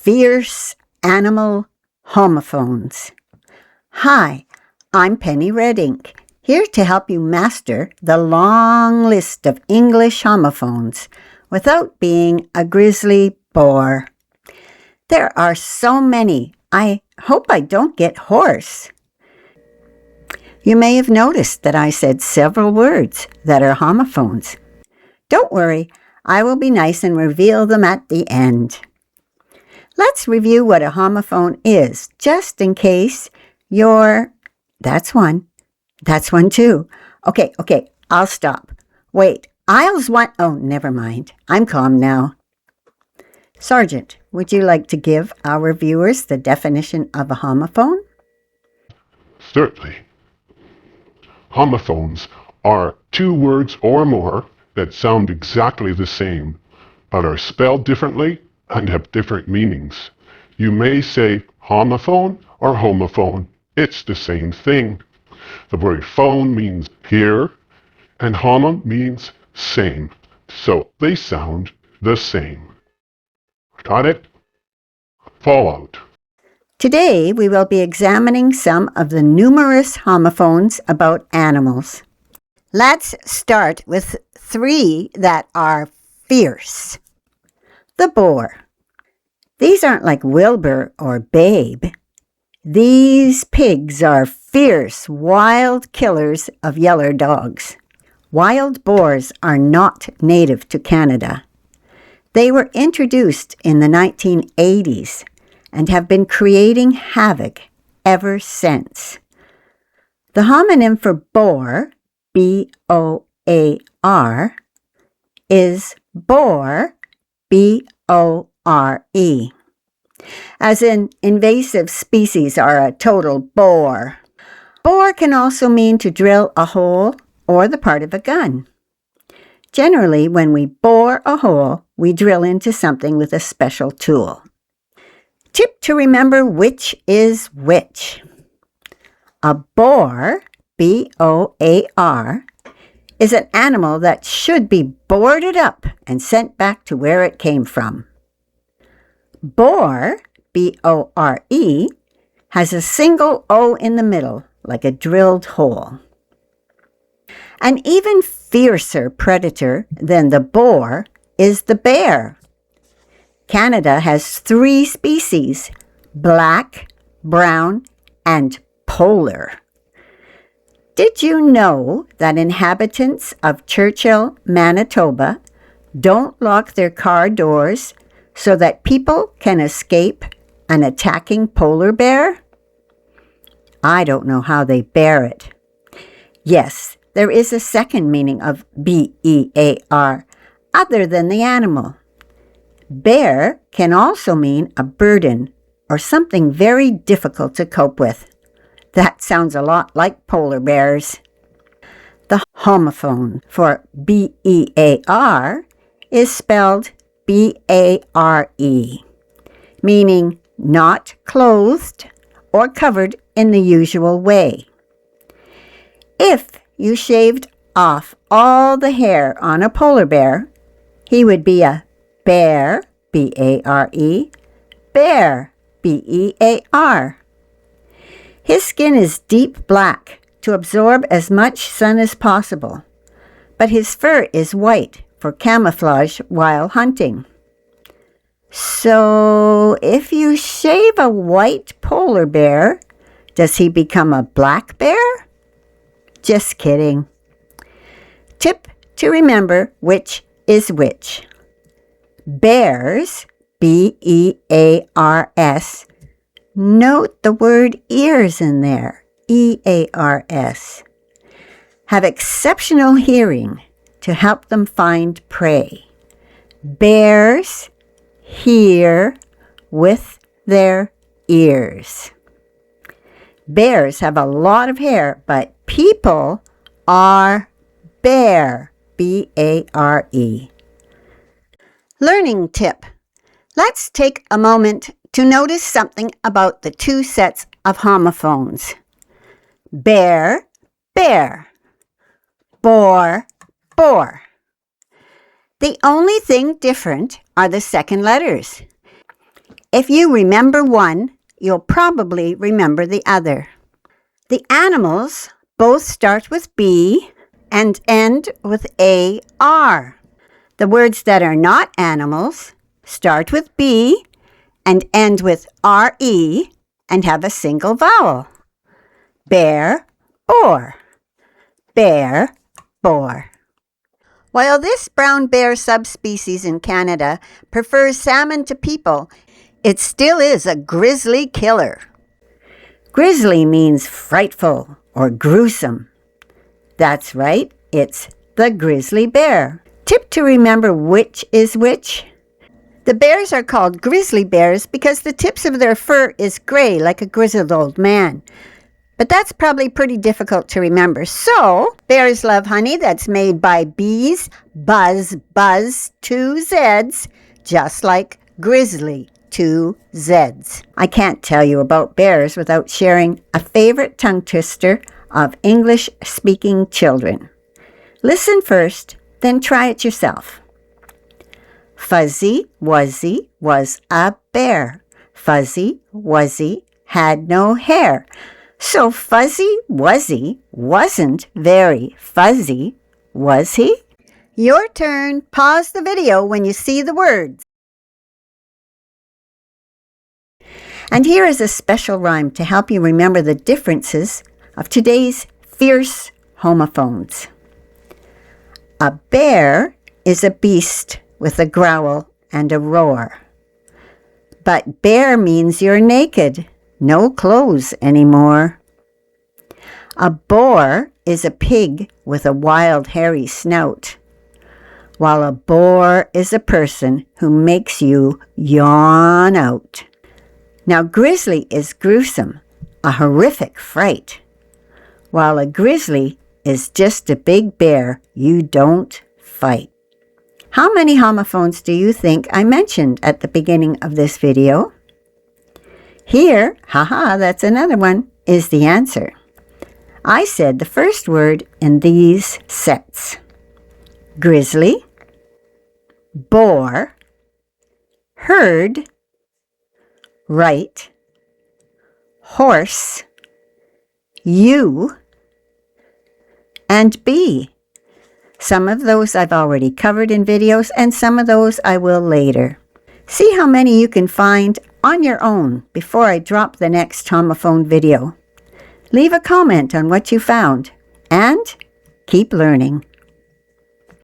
fierce animal homophones. Hi, I'm Penny Red Ink, here to help you master the long list of English homophones without being a grizzly boar. There are so many, I hope I don't get hoarse. You may have noticed that I said several words that are homophones. Don't worry, I will be nice and reveal them at the end. Let's review what a homophone is, just in case you're... That's one too. Okay, I'll stop. Wait, aisles one... Oh, never mind. I'm calm now. Sergeant, would you like to give our viewers the definition of a homophone? Certainly. Homophones are two words or more that sound exactly the same, but are spelled differently and have different meanings. You may say homophone or homophone. It's the same thing. The word phone means here, and homo means same. So they sound the same. Got it? Fallout. Today, we will be examining some of the numerous homophones about animals. Let's start with three that are fierce. The boar. These aren't like Wilbur or Babe. These pigs are fierce, wild killers of yeller dogs. Wild boars are not native to Canada. They were introduced in the 1980s and have been creating havoc ever since. The homonym for boar, B-O-A-R, is boar, B-O-R-E, as in invasive species are a total bore. Bore can also mean to drill a hole or the part of a gun. Generally, when we bore a hole, we drill into something with a special tool. Tip to remember which is which. A boar, B-O-A-R, is an animal that should be boarded up and sent back to where it came from. Bore, B-O-R-E, has a single O in the middle, like a drilled hole. An even fiercer predator than the boar is the bear. Canada has 3 species, black, brown, and polar. Did you know that inhabitants of Churchill, Manitoba, don't lock their car doors so that people can escape an attacking polar bear? I don't know how they bear it. Yes, there is a second meaning of B-E-A-R, other than the animal. Bear can also mean a burden or something very difficult to cope with. That sounds a lot like polar bears. The homophone for B-E-A-R is spelled B-A-R-E, meaning not clothed or covered in the usual way. If you shaved off all the hair on a polar bear, he would be a bear, B-A-R-E, bear, B-E-A-R. His skin is deep black to absorb as much sun as possible, but his fur is white for camouflage while hunting. So, if you shave a white polar bear, does he become a black bear? Just kidding. Tip to remember which is which. Bears, B-E-A-R-S, note the word ears in there, E-A-R-S, have exceptional hearing to help them find prey. Bears hear with their ears. Bears have a lot of hair, but people are bare, B-A-R-E. Learning tip. Let's take a moment to notice something about the 2 sets of homophones. Bear, bear. Boar, boar. The only thing different are the second letters. If you remember one, you'll probably remember the other. The animals both start with B and end with AR. The words that are not animals start with B and end with RE and have a single vowel. Bear, boar. Bear, boar. While this brown bear subspecies in Canada prefers salmon to people, it still is a grizzly killer. Grizzly means frightful or gruesome. That's right, it's the grizzly bear. Tip to remember which is which. The bears are called grizzly bears because the tips of their fur is gray like a grizzled old man. But that's probably pretty difficult to remember. So, bears love honey that's made by bees, buzz, 2 Zs, just like grizzly, 2 Zs. I can't tell you about bears without sharing a favorite tongue twister of English-speaking children. Listen first, then try it yourself. Fuzzy Wuzzy was a bear. Fuzzy Wuzzy had no hair. So Fuzzy Wuzzy wasn't very fuzzy, was he? Your turn. Pause the video when you see the words. And here is a special rhyme to help you remember the differences of today's fierce homophones. A bear is a beast with a growl and a roar. But bare means you're naked. No clothes anymore. A boar is a pig with a wild hairy snout, while a bore is a person who makes you yawn out. Now grizzly is gruesome, a horrific fright, while a grizzly is just a big bear you don't fight. How many homophones do you think I mentioned at the beginning of this video? Here, that's another one, is the answer. I said the first word in these sets. Grizzly, boar, herd, right, horse, you, and bee. Some of those I've already covered in videos, and some of those I will later. See how many you can find on your own before I drop the next homophone video. Leave a comment on what you found, and keep learning.